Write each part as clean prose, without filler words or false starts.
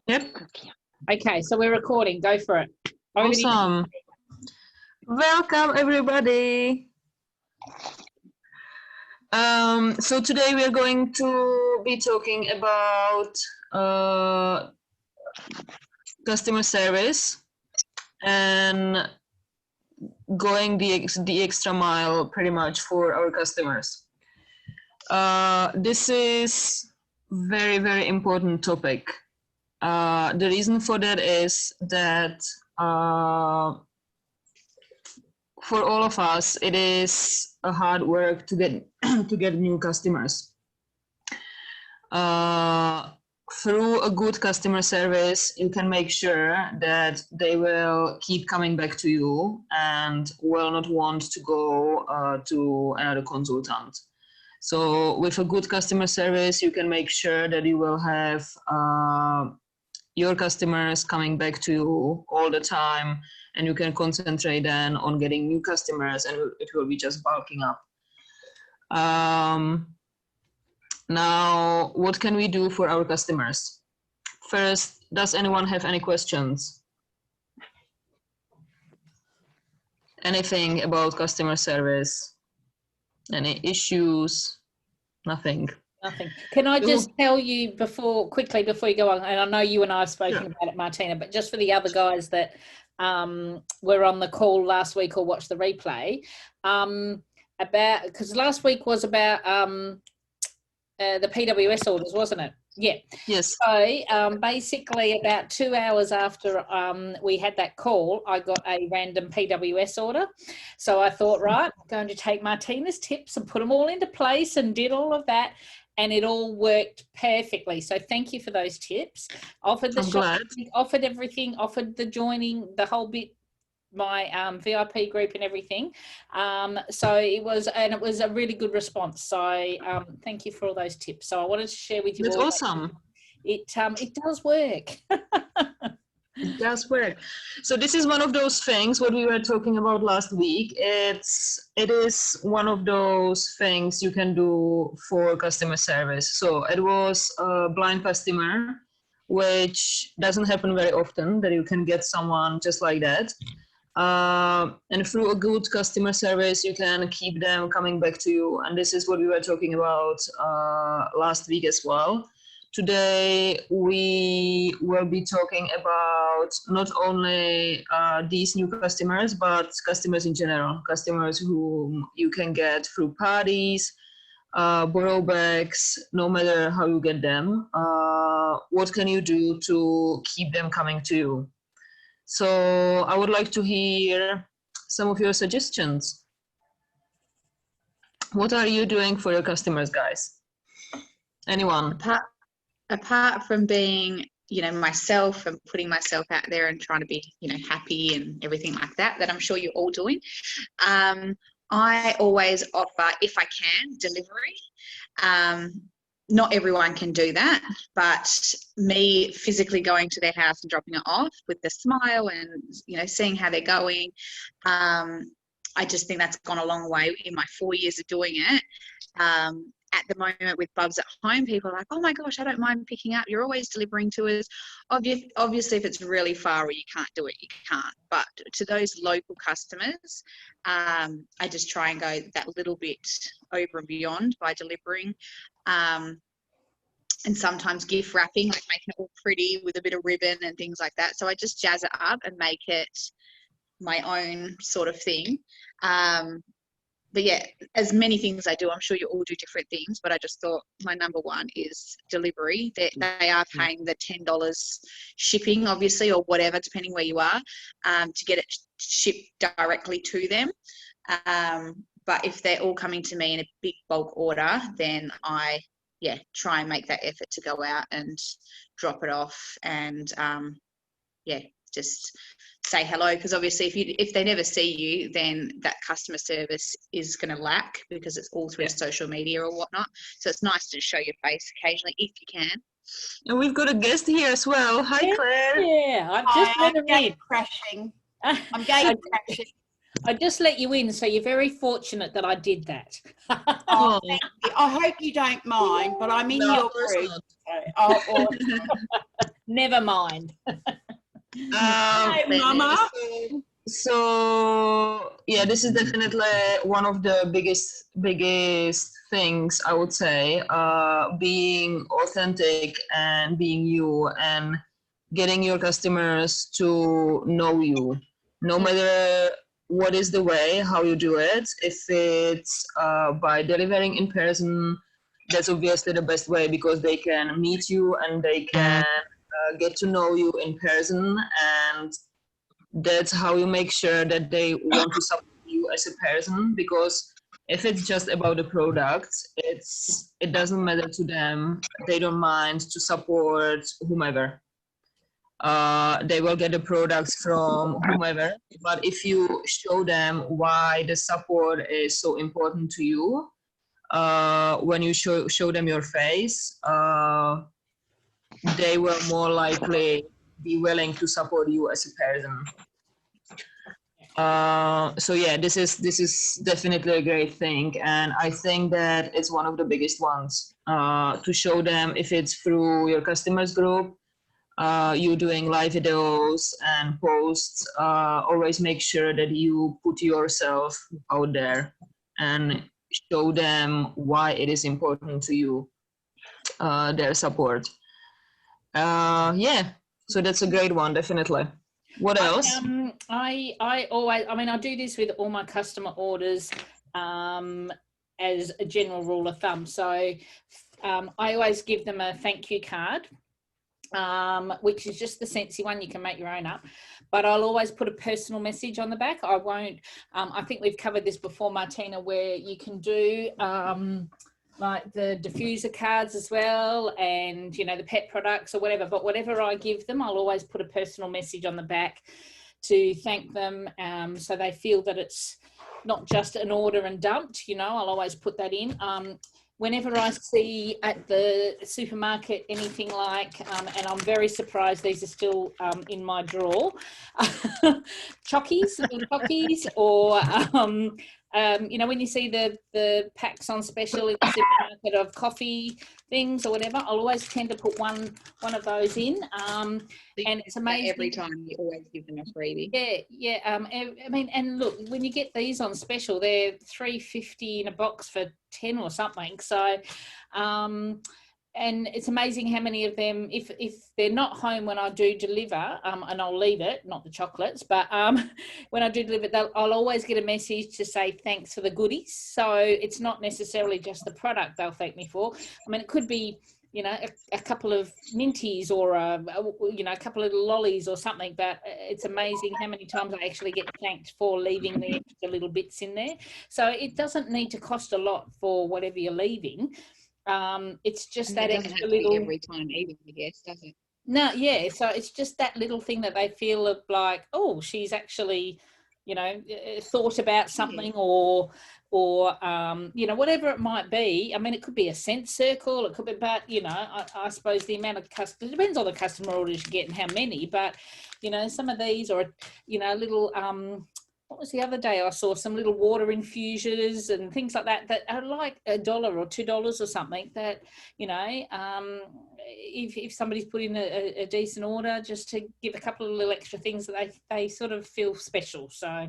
Yep. Okay, so we're recording. Go for it. Awesome. Welcome, everybody. So today we are going to be talking about customer service and going the extra mile pretty much for our customers. This is very, very important topic. The reason for that is that for all of us, it is a hard work to get to get new customers. Through a good customer service, you can make sure that they will keep coming back to you and will not want to go to another consultant. So with a good customer service, you can make sure that you will have your customers coming back to you all the time, and you can concentrate then on getting new customers, and it will be just bulking up. Now, what can we do for our customers? First, does anyone have any questions? Anything about customer service? Any issues? Nothing. Nothing. Can I just tell you quickly before you go on, and I know you and I have spoken about it, Martina, but just for the other guys that were on the call last week or watched the replay, because last week was about the PWS orders, wasn't it? Yeah. Yes. So basically about 2 hours after we had that call, I got a random PWS order. So I thought, right, I'm going to take Martina's tips and put them all into place and did all of that. And it all worked perfectly. So thank you for those tips. Offered the shopping, offered everything, offered the joining, the whole bit, my VIP group and everything. So it was a really good response. So thank you for all those tips. So I wanted to share with you. That's awesome. It does work. It does work. So this is one of those things what we were talking about last week. It is one of those things you can do for customer service. So it was a blind customer, which doesn't happen very often that you can get someone just like that. And through a good customer service, you can keep them coming back to you. And this is what we were talking about last week as well. Today, we will be talking about not only these new customers, but customers in general, customers whom you can get through parties, borrow bags, no matter how you get them. What can you do to keep them coming to you? So I would like to hear some of your suggestions. What are you doing for your customers, guys? Anyone? Apart from being, myself and putting myself out there and trying to be, happy and everything like that I'm sure you're all doing. I always offer, if I can, delivery. Not everyone can do that, but me physically going to their house and dropping it off with the smile and, seeing how they're going. I just think that's gone a long way in my 4 years of doing it. At the moment with Bubs at Home, people are like, oh my gosh, I don't mind picking up. You're always delivering to us. Obviously, if it's really far or you can't do it, you can't. But to those local customers, I just try and go that little bit over and beyond by delivering. And sometimes gift wrapping, like making it all pretty with a bit of ribbon and things like that. So I just jazz it up and make it my own sort of thing. But yeah, as many things I do, I'm sure you all do different things, but I just thought my number one is delivery. They are paying the $10 shipping, obviously, or whatever, depending where you are, to get it shipped directly to them. But if they're all coming to me in a big bulk order, then I, try and make that effort to go out and drop it off and, just say hello, because obviously if they never see you, then that customer service is going to lack because it's all through social media or whatnot. So it's nice to show your face occasionally if you can. And we've got a guest here as well. Hi, Claire. Yeah, I've just let her in. Crashing. I'm gate crashing. I just let you in, so you're very fortunate that I did that. Oh, thank you. I hope you don't mind, but I'm in your group. Never mind. Hey, Mama. So yeah, this is definitely one of the biggest things I would say. Being authentic and being you, and getting your customers to know you, no matter what is the way how you do it. If it's by delivering in person, that's obviously the best way, because they can meet you and they can get to know you in person, and that's how you make sure that they want to support you as a person. Because if it's just about the product, it doesn't matter to them. They don't mind to support whomever. They will get the products from whomever. But if you show them why the support is so important to you, when you show them your face, they will more likely be willing to support you as a person. So yeah, this is definitely a great thing, and I think that it's one of the biggest ones, to show them. If it's through your customers group, you doing live videos and posts, always make sure that you put yourself out there and show them why it is important to you, their support. Yeah, so that's a great one, definitely. What else? I always, I mean, I do this with all my customer orders as a general rule of thumb. So I always give them a thank you card, which is just the Scentsy one. You can make your own up, but I'll always put a personal message on the back. I won't, I think we've covered this before, Martina, where you can do like the diffuser cards as well, and you know, the pet products or whatever. But whatever I give them, I'll always put a personal message on the back to thank them, so they feel that it's not just an order and dumped. You know, I'll always put that in. Whenever I see at the supermarket anything like, and I'm very surprised these are still in my drawer, chockies, or you know, when you see the packs on special in the supermarket of coffee things or whatever, I'll always tend to put one of those in. And it's amazing. Every time you always give them a freebie. Yeah. I mean, and look, when you get these on special, they're $3.50 in a box for 10 or something. So, and it's amazing how many of them, if they're not home when I do deliver, and I'll leave it, not the chocolates, but when I do deliver, I'll always get a message to say thanks for the goodies. So it's not necessarily just the product they'll thank me for. I mean, it could be, you know, a couple of minties or you know, a couple of lollies or something, but it's amazing how many times I actually get thanked for leaving the extra little bits in there. So it doesn't need to cost a lot for whatever you're leaving. It's just that extra little every time either, I guess, does it? No, yeah. So it's just that little thing that they feel of like, oh, she's actually, you know, thought about something, or you know, whatever it might be. I mean, it could be a scent circle, it could be, but you know, I suppose the amount of customers, it depends on the customer orders you get and how many, but you know, some of these, or you know, little what was the other day I saw some little water infusers and things like that are like $1 or $2 or something, that, you know, if somebody's put in a decent order, just to give a couple of little extra things that they sort of feel special. So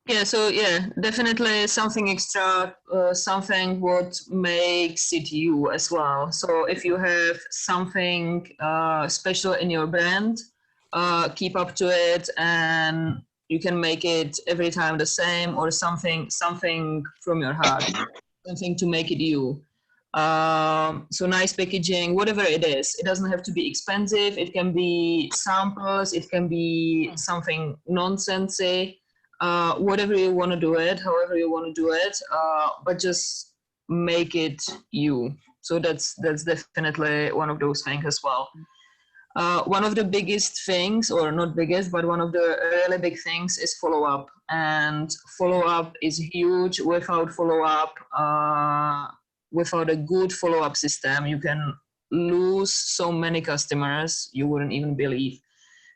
Yeah, so yeah, definitely something extra, something what makes it you as well. So if you have something special in your brand, keep up to it, and you can make it every time the same, or something from your heart, something to make it you. So nice packaging, whatever it is. It doesn't have to be expensive. It can be samples. It can be something nonsensy. Whatever you want to do it, however you want to do it, but just make it you. So that's definitely one of those things as well. One of the biggest things, or not biggest, but one of the really big things is follow-up. And follow-up is huge. Without follow-up, without a good follow-up system, you can lose so many customers you wouldn't even believe.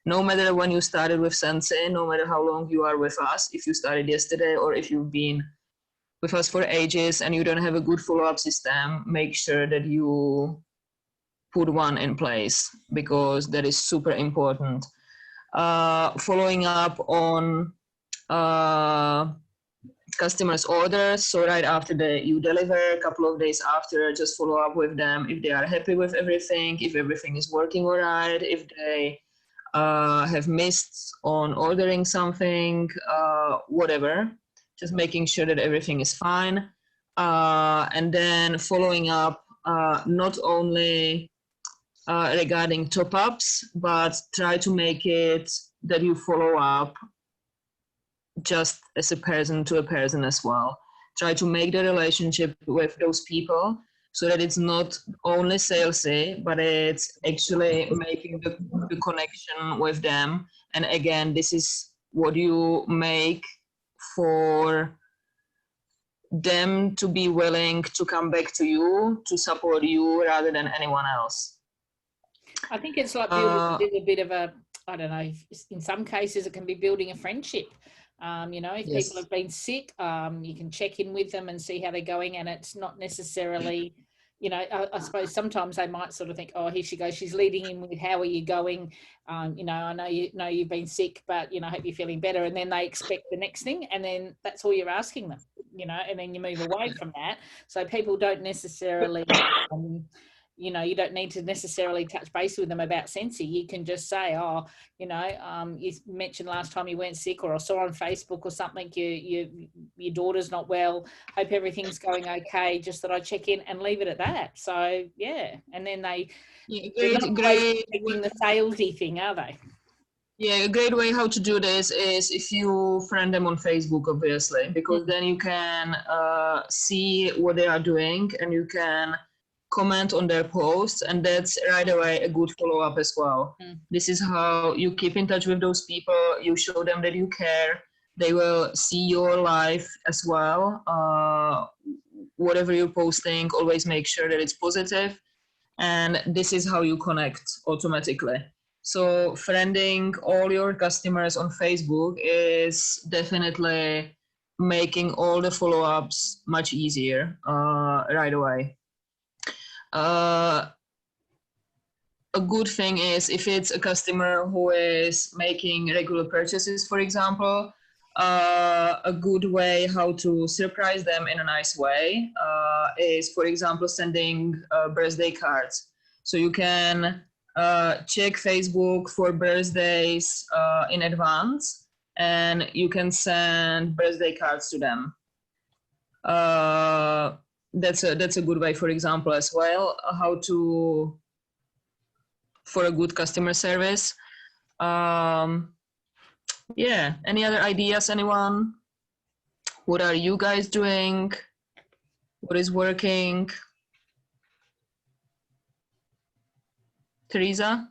No matter when you started with Scentsy, no matter how long you are with us, if you started yesterday or if you've been with us for ages and you don't have a good follow-up system, make sure that you put one in place, because that is super important. Following up on customers' orders, so right after you deliver, a couple of days after, just follow up with them if they are happy with everything, if everything is working all right, if they have missed on ordering something, whatever, just making sure that everything is fine. And then following up not only regarding top-ups, but try to make it that you follow up just as a person to a person as well. Try to make the relationship with those people so that it's not only salesy, but it's actually making the connection with them. And again, this is what you make for them to be willing to come back to you, to support you rather than anyone else. I think it's like building a bit of a, I don't know, in some cases it can be building a friendship. You know, if people have been sick, you can check in with them and see how they're going. And it's not necessarily, you know, I suppose sometimes they might sort of think, oh, here she goes, she's leading in with, how are you going? You know, I know you've been sick, but, you know, I hope you're feeling better. And then they expect the next thing, and then that's all you're asking them, you know, and then you move away from that. So people don't necessarily, you know, you don't need to necessarily touch base with them about Scentsy. You can just say, oh, you know, you mentioned last time you weren't sick, or I saw on Facebook or something, your daughter's not well. Hope everything's going okay. Just that I check in, and leave it at that. So, yeah. And then they're not great taking the salesy thing, are they? Yeah, a great way how to do this is if you friend them on Facebook, obviously, because then you can see what they are doing, and you can comment on their posts, and that's right away a good follow-up as well. This is how you keep in touch with those people. You show them that you care. They will see your life as well. Whatever you're posting, always make sure that it's positive, and this is how you connect automatically. So friending all your customers on Facebook is definitely making all the follow-ups much easier right away. A good thing is if it's a customer who is making regular purchases, for example, a good way how to surprise them in a nice way is, for example, sending birthday cards. So you can check Facebook for birthdays in advance, and you can send birthday cards to them. That's a good way, for example, as well, how to, for a good customer service. Yeah, any other ideas, anyone? What are you guys doing? What is working? Teresa?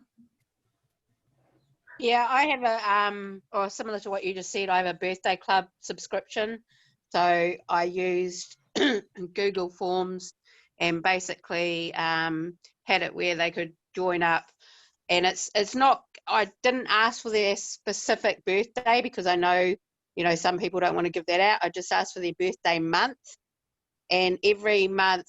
Yeah, I have a, or similar to what you just said, I have a birthday club subscription. So I used Google Forms and basically had it where they could join up. And it's not, I didn't ask for their specific birthday because I know, you know, some people don't want to give that out. I just asked for their birthday month. And every month,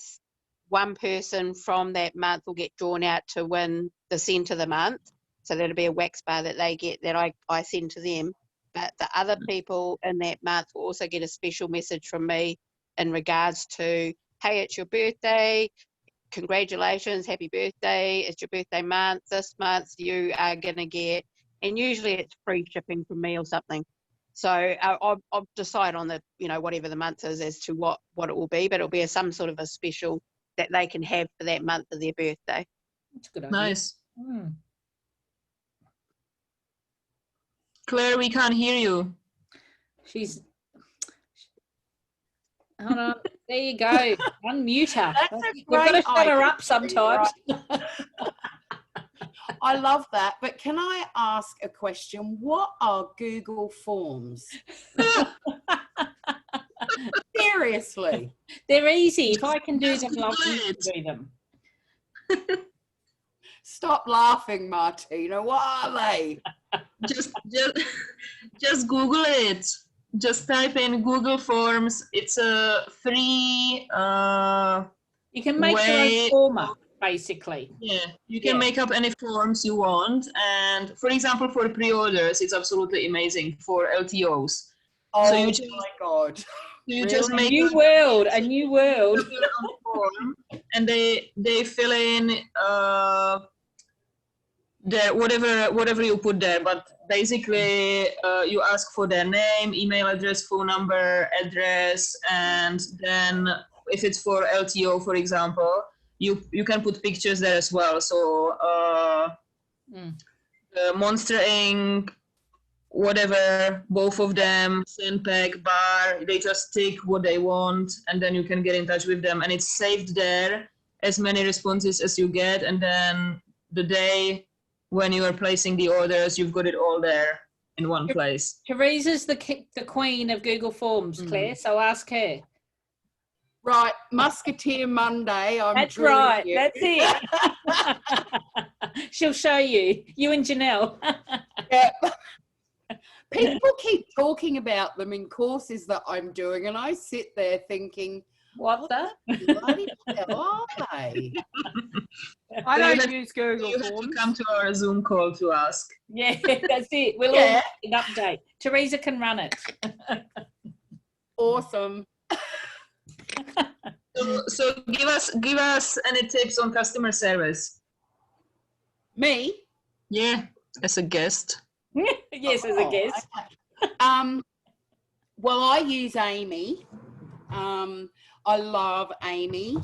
one person from that month will get drawn out to win the scent of the month. So that'll be a wax bar that they get that I send to them. But the other people in that month will also get a special message from me in regards to, hey, it's your birthday, congratulations, happy birthday, it's your birthday month, this month you are going to get, and usually it's free shipping from me or something. So I'll decide on the, you know, whatever the month is as to what it will be, but it'll be some sort of a special that they can have for that month of their birthday. That's a good idea. Nice. Claire, we can't hear you. She's, hold on, there you go. Unmute her. We've got to shut her up sometimes. Right. I love that. But can I ask a question? What are Google Forms? Seriously. They're easy. If I can do them, I'll do them. Stop laughing, Martina. What are they? Just Google it. Just type in Google Forms. It's a free you can make your own form up. basically. Yeah, you can Yeah. make up any forms you want. And for example, for pre-orders, it's absolutely amazing for LTOs. Oh So you just, my God. you just A make new up, world, a new world. fill out a form, and they fill in their whatever you put there. But basically, you ask for their name, email address, phone number, address, and then if it's for LTO, for example, you can put pictures there as well. So Monster Inc., whatever, both of them, Sandpack, Bar, they just tick what they want, and then you can get in touch with them, and it's saved there, as many responses as you get, and then the day when you are placing the orders, you've got it all there in one place. Teresa's the queen of Google Forms, Claire, so ask her. Right, Musketeer Monday. That's drilling right, you. that's it. She'll show you and Janelle. Yeah. People keep talking about them in courses that I'm doing, and I sit there thinking, What the? bloody hell are they? I So you don't have- use Google You have to Forms. come to our Zoom call to ask. Yeah, that's it. We'll all Yeah. an update. Teresa can run it. Awesome. So give us any tips on customer service. Me? Yeah, as a guest. Yes, as a Oh, guest. okay. Well, I use Amy. I love Amy.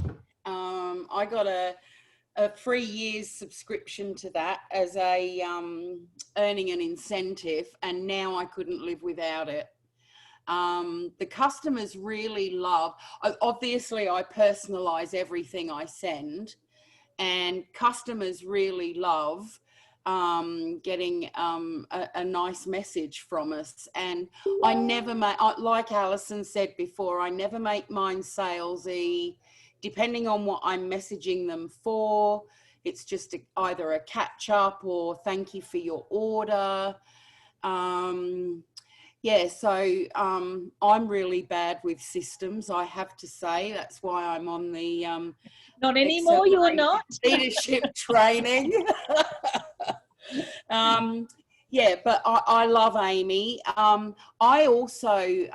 I got a 3 years subscription to that as a earning an incentive, and now I couldn't live without it. The customers really love, obviously I personalize everything I send, and customers really love getting a nice message from us. And I never make, like Alison said before, I never make mine salesy. Depending on what I'm messaging them for, it's just either a catch up or thank you for your order. Yeah, so I'm really bad with systems, I have to say. That's why I'm on the Not anymore, you're Accelerate not. leadership training. Yeah, but I love Amy. I also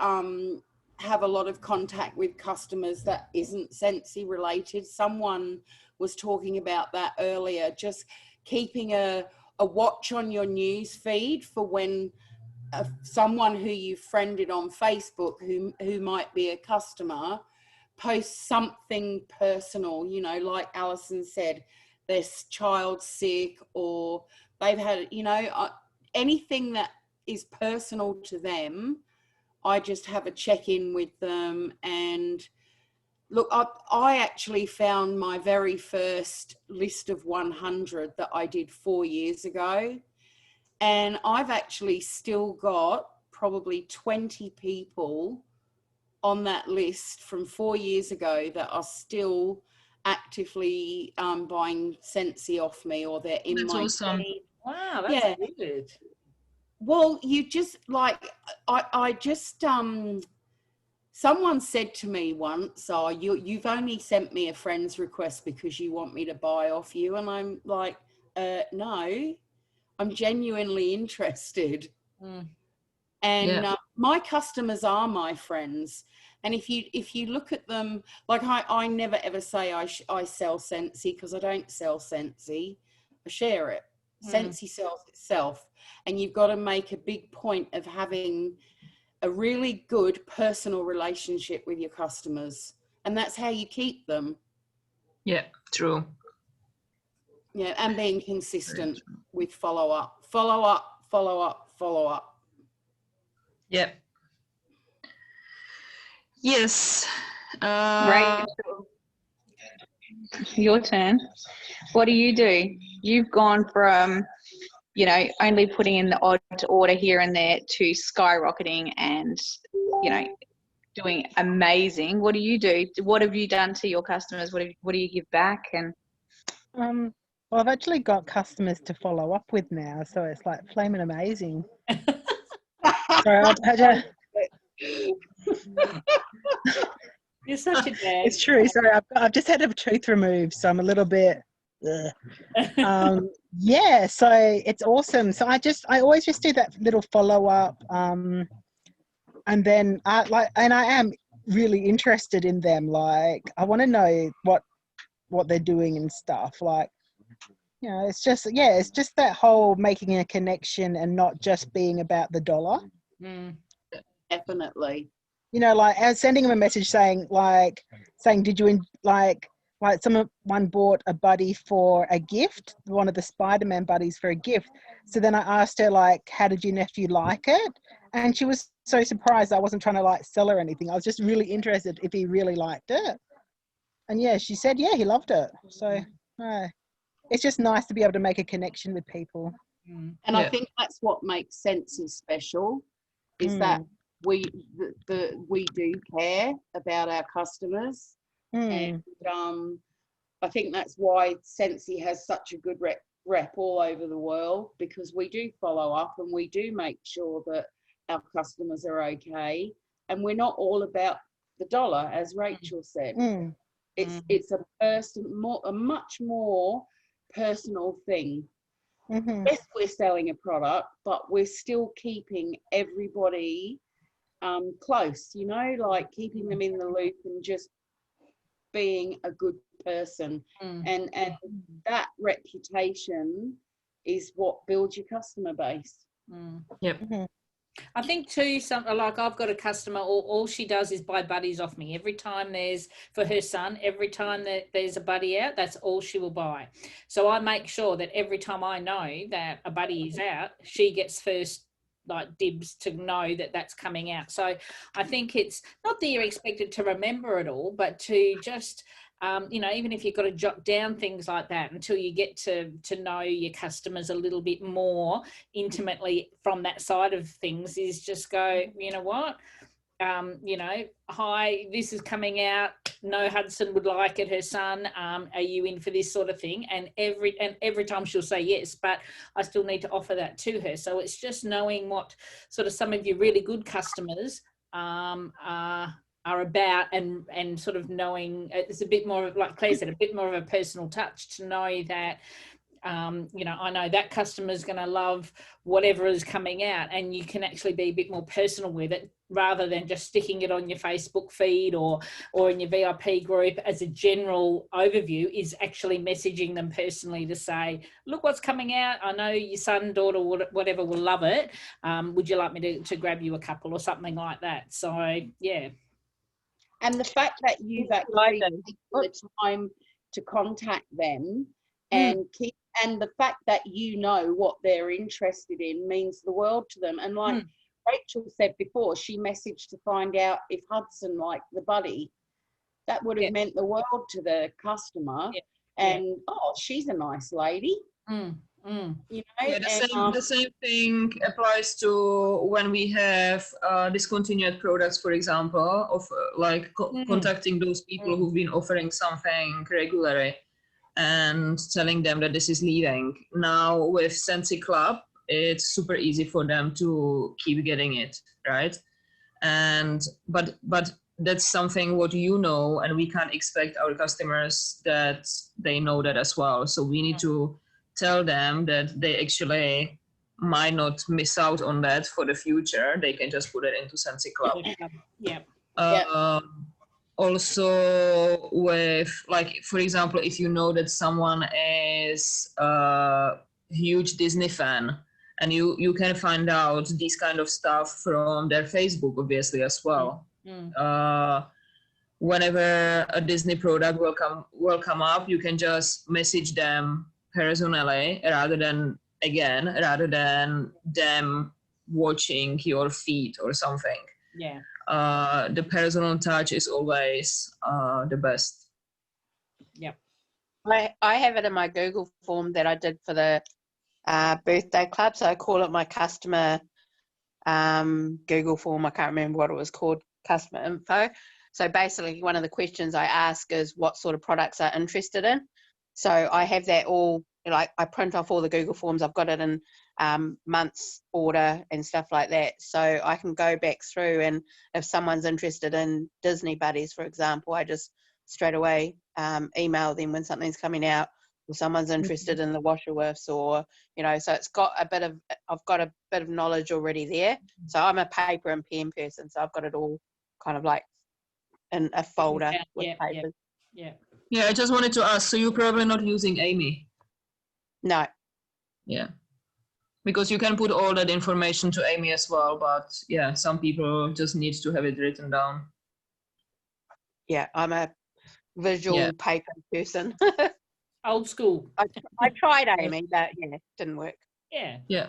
have a lot of contact with customers that isn't Scentsy related. Someone was talking about that earlier, just keeping a watch on your news feed for when someone who you friended on Facebook who might be a customer posts something personal, you know, like Alison said, their child's sick or they've had, you know, anything that is personal to them. I just have a check-in with them. And look, I actually found my very first list of 100 that I did 4 years ago. And I've actually still got probably 20 people on that list from 4 years ago that are still actively buying Scentsy off me, or they're in That's my awesome. team. Wow, that's Yeah. good. Well, you just like, I just, someone said to me once, oh, you've only sent me a friend's request because you want me to buy off you. And I'm like, no, I'm genuinely interested. And my customers are my friends. And if you look at them, like I never ever say I sell Scentsy, because I don't sell Scentsy. I share it. Scentsy sells itself. And you've got to make a big point of having a really good personal relationship with your customers. And that's how you keep them. Yeah, true. Yeah, and being consistent with follow up, follow up, follow up, follow up. Yeah. Yes. Right. Your turn. What do? You've gone from, you know, only putting in the odd order here and there to skyrocketing and, you know, doing amazing. What do you do? What have you done to your customers? What do you give back? And Well, I've actually got customers to follow up with now, so it's like flaming amazing. Sorry, You're such a dad. it's true. Sorry, I've just had a tooth removed, so I'm a little bit yeah, so it's awesome. So I always just do that little follow-up, and then I am really interested in them. Like, I want to know what they're doing and stuff. Like, you know, it's just that whole making a connection and not just being about the dollar. Definitely. You know, like, I was sending them a message saying, did you like someone bought a buddy for a gift, one of the Spider-Man buddies for a gift. So then I asked her, like, how did your nephew like it? And she was so surprised. I wasn't trying to like sell her anything. I was just really interested if he really liked it. And yeah, she said, yeah, he loved it. So it's just nice to be able to make a connection with people. And I think that's what makes Scentsy special, is that we do care about our customers. And I think that's why Scentsy has such a good rep all over the world, because we do follow up and we do make sure that our customers are okay, and we're not all about the dollar, as Rachel said. It's a much more personal thing. Yes, we're selling a product, but we're still keeping everybody close, you know, like keeping them in the loop and just being a good person. And that reputation is what builds your customer base. I think too, something like, I've got a customer, all she does is buy buddies off me. Every time for her son, every time that there's a buddy out, that's all she will buy. So I make sure that every time I know that a buddy is out, she gets first like dibs to know that that's coming out. So I think it's not that you're expected to remember it all, but to just you know, even if you've got to jot down things like that until you get to know your customers a little bit more intimately from that side of things, is just go, you know what, you know, hi, this is coming out. No, Hudson would like it, her son. Are you in for this sort of thing? And every time she'll say yes, but I still need to offer that to her. So it's just knowing what sort of some of your really good customers are about, and sort of knowing it's a bit more of, like Claire said, a bit more of a personal touch to know that you know, I know that customer's going to love whatever is coming out, and you can actually be a bit more personal with it rather than just sticking it on your Facebook feed or in your VIP group as a general overview. Is actually messaging them personally to say, look what's coming out. I know your son, daughter, whatever will love it. Would you like me to grab you a couple or something like that? So yeah. And the fact that you've actually taken the time to contact them and the fact that you know what they're interested in means the world to them. And like Rachel said before, she messaged to find out if Hudson liked the buddy. That would have meant the world to the customer. And oh, she's a nice lady. You know, the same thing applies to when we have discontinued products, for example, of like contacting those people who've been offering something regularly and telling them that this is leaving. Now with Scentsy Club, it's super easy for them to keep getting it, right? And but that's something what you know, and we can't expect our customers that they know that as well. So we need to tell them that they actually might not miss out on that for the future. They can just put it into Scentsy Club. Also with, like, for example, if you know that someone is a huge Disney fan, and you can find out these kind of stuff from their Facebook, obviously, as well. Whenever a Disney product will come up, you can just message them personally rather than them watching your feed or something. The personal touch is always the best. I have it in my Google form that I did for the birthday club, so I call it my customer Google form. I can't remember what it was called, customer info. So basically one of the questions I ask is what sort of products I'm interested in. So I have that all, like, I print off all the Google forms. I've got it in months order and stuff like that. So I can go back through, and if someone's interested in Disney buddies, for example, I just straight away email them when something's coming out, or someone's interested in the washer whiffs, or so it's got I've got a bit of knowledge already there. So I'm a paper and pen person, so I've got it all kind of like in a folder with papers. Yeah, I just wanted to ask, so you're probably not using Amy? No. Yeah, because you can put all that information to Amy as well, but yeah, some people just need to have it written down. Yeah, I'm a visual paper person. Old school. I tried Amy, but it didn't work. Yeah.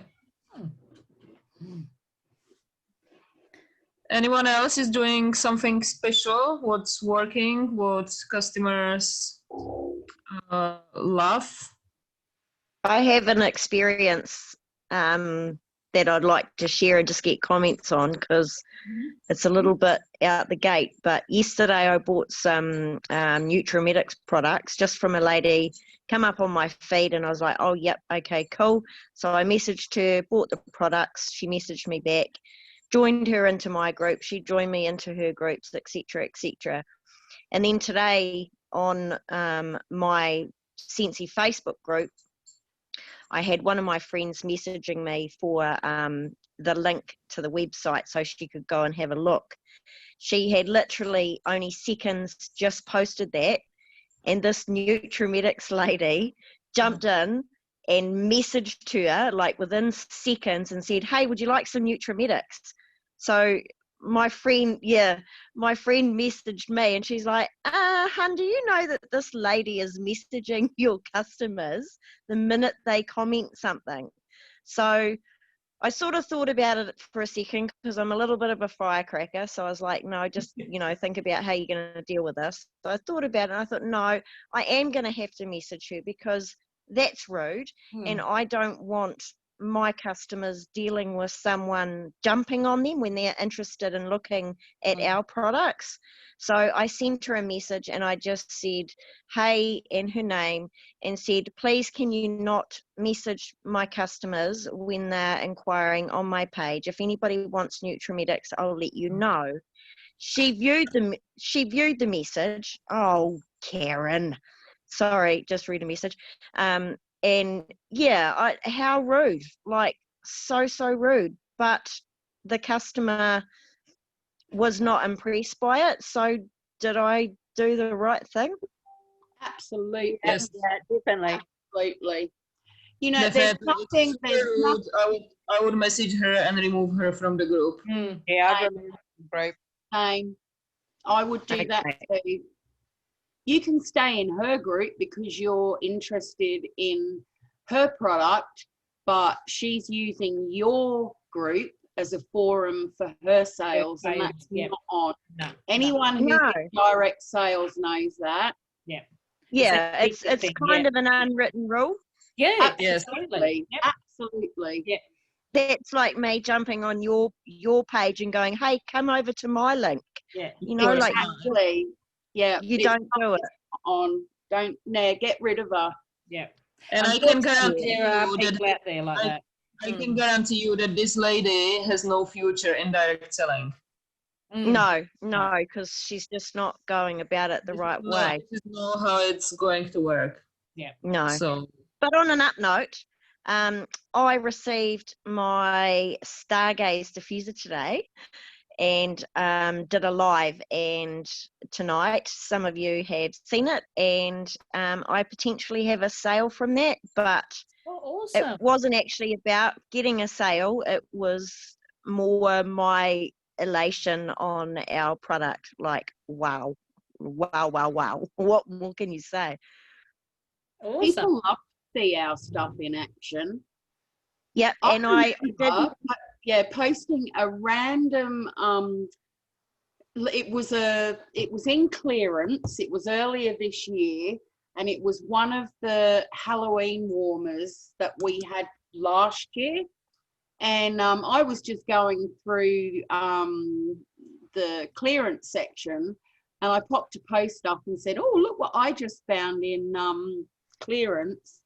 Anyone else is doing something special? What's working? What customers love? I have an experience that I'd like to share and just get comments on, because it's a little bit out the gate. But yesterday I bought some Nutrimetics products just from a lady, come up on my feed, and I was like, oh, yep, okay, cool. So I messaged her, bought the products. She messaged me back, joined her into my group. She joined me into her groups, etc., etc. And then today on my Scentsy Facebook group, I had one of my friends messaging me for the link to the website so she could go and have a look. She had literally only seconds just posted that, and this Nutrimetics lady jumped in and messaged her like within seconds and said, hey, would you like some Nutrimetics? So my friend messaged me, and she's like, hun, do you know that this lady is messaging your customers the minute they comment something? So I sort of thought about it for a second, because I'm a little bit of a firecracker. So I was like, no, just, think about how you're going to deal with this. So I thought about it, and I thought, no, I am going to have to message her, because that's rude. And I don't want my customers dealing with someone jumping on them when they're interested in looking at our products. So I sent her a message, and I just said, hey, and her name, and said, please, can you not message my customers when they're inquiring on my page? If anybody wants Nutrimetics, I'll let you know. She viewed the message. Oh, Karen, sorry, just read a message. And yeah, how rude, like so rude. But the customer was not impressed by it. So did I do the right thing? Absolutely. Yes. Yeah, definitely. Absolutely. Definitely. There's nothing. I would message her and remove her from the group. Yeah, I've removed the group. I would do that too. You can stay in her group because you're interested in her product, but she's using your group as a forum for her sales, and that's not on. Anyone who does direct sales knows that. Yeah, it's kind of an unwritten rule. Yeah, absolutely. Absolutely. Yeah. That's like me jumping on your page and going, hey, come over to my link. Yeah. Like exactly. Yeah. You don't do it. Get rid of her. Yeah. And I can guarantee there are you people out there like that. I can guarantee you that this lady has no future in direct selling. No, because she's just not going about it the right way. This is not how it's going to work. Yeah. No. So, but on an up note, I received my Stargaze diffuser today, and did a live, and tonight some of you have seen it, and I potentially have a sale from that, but awesome. It wasn't actually about getting a sale. It was more my elation on our product. Like, wow. What more can you say? Awesome. People love to see our stuff in action. Yeah, and I did. Posting a random. It was in clearance. It was earlier this year, and it was one of the Halloween warmers that we had last year. And I was just going through the clearance section, and I popped a post up and said, oh, look what I just found in clearance.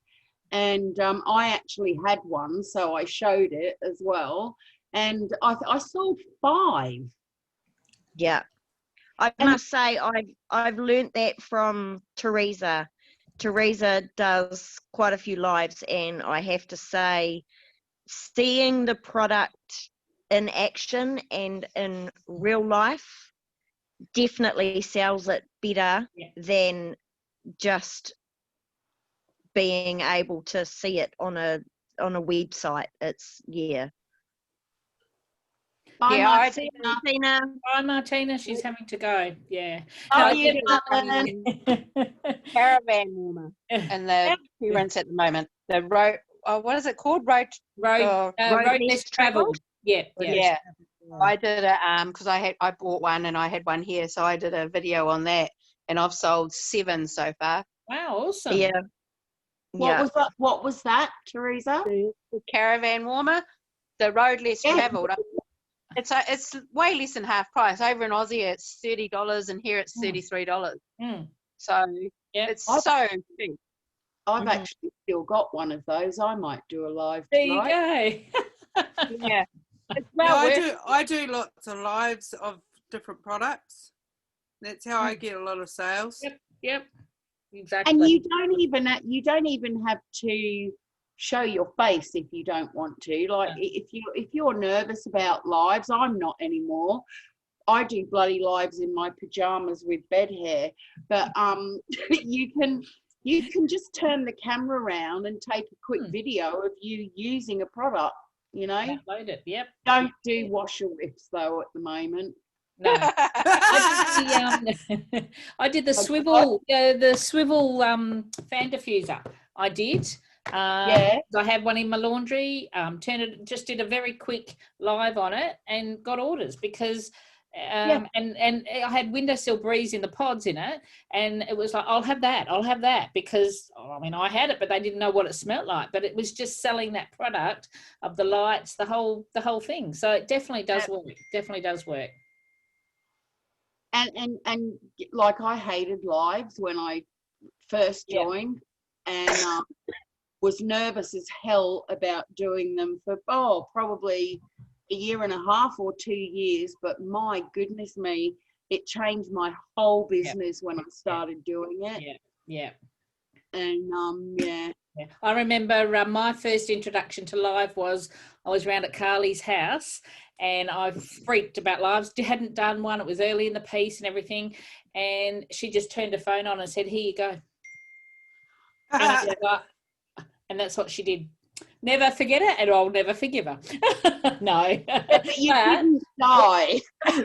And I actually had one, so I showed it as well. And I sold 5. Yeah. I must say, I've learnt that from Teresa, Teresa does quite a few lives, and I have to say, seeing the product in action and in real life definitely sells it better than just being able to see it on a website. It's Bye, Yeah, I Martina. Bye, Martina. She's having to go. Yeah. Love No, you, definitely- caravan warmer and the clearance at the moment. The road, what is it called? Road road less traveled. Yeah. Yeah. I did it because I bought one and I had one here, so I did a video on that, and I've sold 7 so far. Wow, awesome. yeah. What was that, Teresa? The caravan warmer, the road less traveled. It's way less than half price. Over in Aussie, it's $30, and here it's $33. So it's so cheap. I've actually still got one of those. I might do a live There tonight. you go. Yeah. It's Yeah, well I do lots of lives of different products. That's how I get a lot of sales. Yep. Exactly. And you don't even have to show your face if you don't want to. Like if you're nervous about lives, I'm not anymore. I do bloody lives in my pajamas with bed hair, but you can just turn the camera around and take a quick video of you using a product. You know, Upload it. Yep. don't do washer whips though at the moment. No. I did the swivel fan diffuser. I did. I had one in my laundry. Just did a very quick live on it and got orders because and I had windowsill breeze in the pods in it, and it was like, I'll have that because I mean I had it, but they didn't know what it smelled like. But it was just selling that product of the lights, the whole thing. So it definitely does work. Definitely does work. And like I hated lives when I first joined, and was nervous as hell about doing them for probably a year and a half or 2 years. But my goodness me, it changed my whole business when I started doing it. Yeah. And I remember my first introduction to live was I was around at Carly's house and I freaked about lives. Hadn't done one. It was early in the piece and everything. And she just turned her phone on and said, "Here you go." And that's what she did. Never forget it, and I'll never forgive her. No. But you didn't die.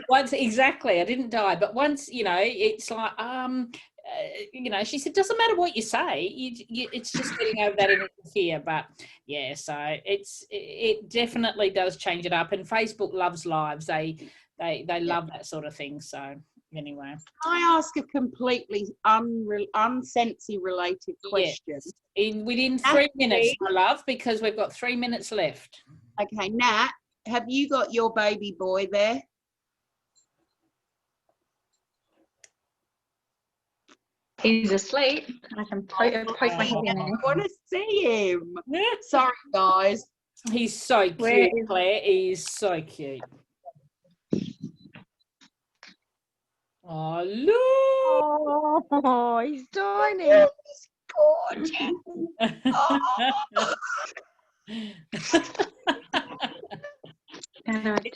Once, exactly. I didn't die. But once, it's like, she said, doesn't matter what you say, it's just getting over that initial fear. But yeah, so it definitely does change it up, and Facebook loves lives. They love that sort of thing. So anyway, I ask a completely unsensy related question. Within 3 minutes, my love, because we've got 3 minutes left. Okay, Nat, have you got your baby boy there? He's asleep. I can poke my head in there. I want to see him. Sorry, guys. He's so cute, Claire. He's so cute. Oh, look. Oh, he's tiny. He's gorgeous.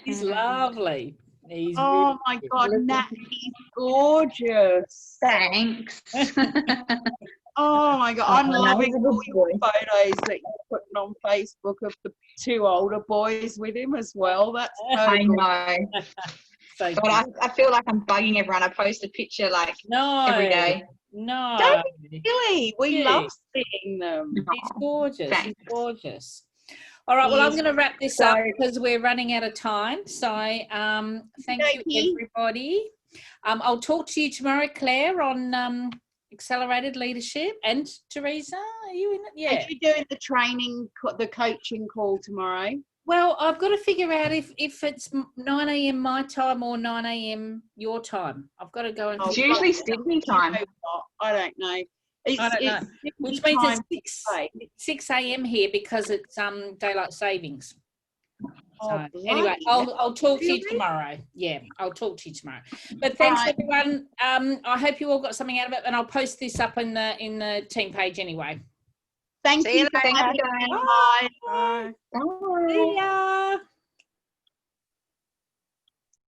He's lovely. He's oh my God, Nat, he's gorgeous. Thanks. Oh my God, I'm loving all your photos that you're putting on Facebook of the 2 older boys with him as well. That's so I good. know. so But I feel like I'm bugging everyone. I post a picture like every day. No. Don't be silly. We love seeing them. He's gorgeous. Thanks. He's gorgeous. All right, well, I'm going to wrap this up because we're running out of time. So thank you, everybody. I'll talk to you tomorrow, Claire, on accelerated leadership. And Teresa, are you in it? Yeah. Are you doing the training, the coaching call tomorrow? Well, I've got to figure out if it's 9 a.m. my time or 9 a.m. your time. I've got to go and... It's usually Sydney time. I don't know. I don't know. Which means it's 6 a.m. here because it's daylight savings. So anyway, I'll talk to you tomorrow. Yeah, I'll talk to you tomorrow. But thanks everyone. I hope you all got something out of it, and I'll post this up in the team page anyway. Thank See you you for later. having me. Bye. Bye. Bye. See ya.